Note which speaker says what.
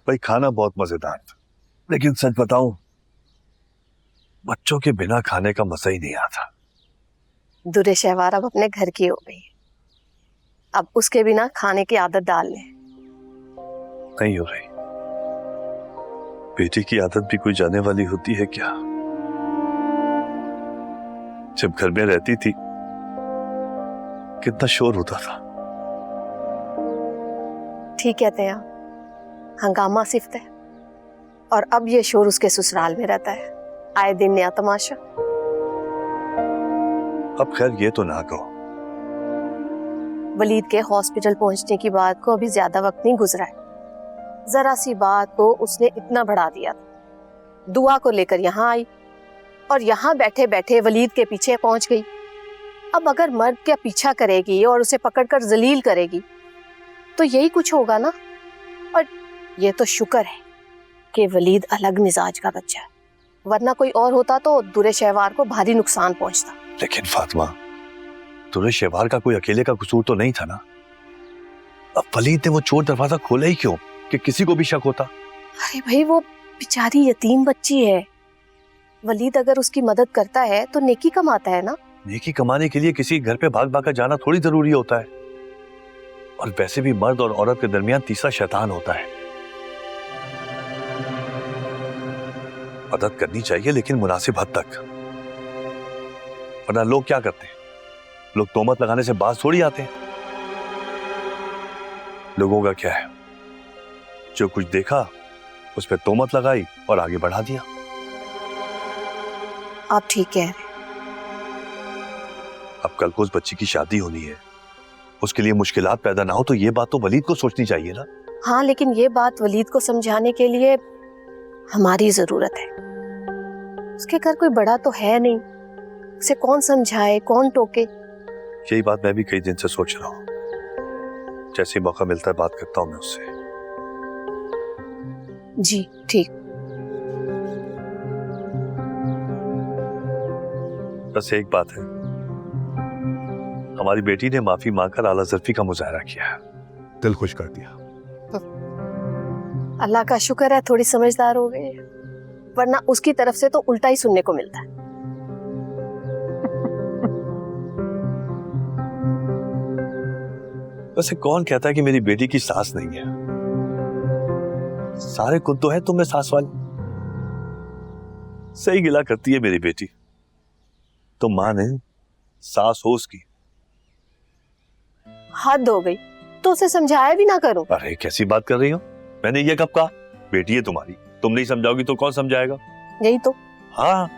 Speaker 1: भाई खाना बहुत मजेदार था, लेकिन सच बताऊं, बच्चों के बिना खाने का मजा ही नहीं आता।
Speaker 2: दुरे शहवार अब अपने घर की हो गई, अब उसके बिना खाने की आदत डाल ले।
Speaker 1: नहीं हो रही। बेटी की आदत भी कोई जाने वाली होती है क्या? जब घर में रहती थी कितना शोर होता था।
Speaker 2: ठीक कहते हैं आप, हंगामा सिफ्त है, और अब ये शोर उसके ससुराल में रहता है, आए दिन नया तमाशा।
Speaker 1: अब खैर ये तो ना कहो।
Speaker 2: वलीद के हॉस्पिटल पहुंचने की बात को अभी ज्यादा वक्त नहीं गुजरा है, जरा सी बात को उसने इतना बढ़ा दिया था। दुआ को लेकर यहाँ आई और यहाँ बैठे बैठे वलीद के पीछे पहुंच गई। अब अगर मर्द का पीछा करेगी और उसे पकड़कर जलील करेगी तो यही कुछ होगा ना। और ये तो शुक्र है कि वलीद अलग मिजाज का बच्चा है, वरना कोई और होता तो दुरे शहवार को भारी नुकसान पहुंचता।
Speaker 1: लेकिन फातिमा, दुरे शहवार का कोई अकेले का कसूर तो नहीं था ना। अब वलीद ने वो चोर दरवाजा खोला ही क्यों कि किसी को भी शक होता?
Speaker 2: अरे भाई, वो बेचारी यतीम बच्ची है, वलीद अगर उसकी मदद करता है तो नेकी कमाता है ना।
Speaker 1: नेकी कमाने के लिए किसी घर पे भाग भाग कर जाना थोड़ी जरूरी होता है। और वैसे भी मर्द और औरत के दरमियान तीसरा शैतान होता है। मदद करनी चाहिए लेकिन मुनासिब हद तक, वरना लोग क्या करते हैं, लोग तोहमत लगाने से बाज थोड़ी आते हैं। लोगों का क्या है, जो कुछ देखा उस पर तोहमत लगाई और आगे बढ़ा दिया।
Speaker 2: आप ठीक कह रहे हैं।
Speaker 1: अब कल को उस बच्ची की शादी होनी है, उसके लिए मुश्किलात पैदा ना हो तो ये बात तो वलीद को सोचनी चाहिए ना।
Speaker 2: हाँ, लेकिन ये बात वलीद को समझाने के लिए हमारी जरूरत है। उसके घर कोई बड़ा तो है नहीं, उसे कौन समझाए, कौन टोके।
Speaker 1: यही बात मैं भी कई दिन से सोच रहा हूँ। जैसे ही मौका मिलता है बात करता हूँ मैं उससे।
Speaker 2: जी ठीक।
Speaker 1: बस एक बात है, हमारी बेटी ने माफी मांगकर आला ज़र्फी का मुजाहरा किया है।
Speaker 3: दिल खुश कर दिया।
Speaker 2: अल्लाह का शुक्र है थोड़ी समझदार हो गई है, वरना उसकी तरफ से तो उल्टा ही सुनने को मिलता है।
Speaker 1: वैसे कौन कहता है कि मेरी बेटी की सास नहीं है? सारे खुद तो है तुम्हें सास वाली। सही गिला करती है मेरी बेटी। तो मां ने सास हो उसकी।
Speaker 2: हद हो गई, तो उसे समझाया भी ना करो।
Speaker 1: अरे कैसी बात कर रही हो, मैंने ये कब कहा? बेटी है तुम्हारी, तुम नहीं समझाओगी तो कौन समझाएगा?
Speaker 2: यही तो।
Speaker 1: हाँ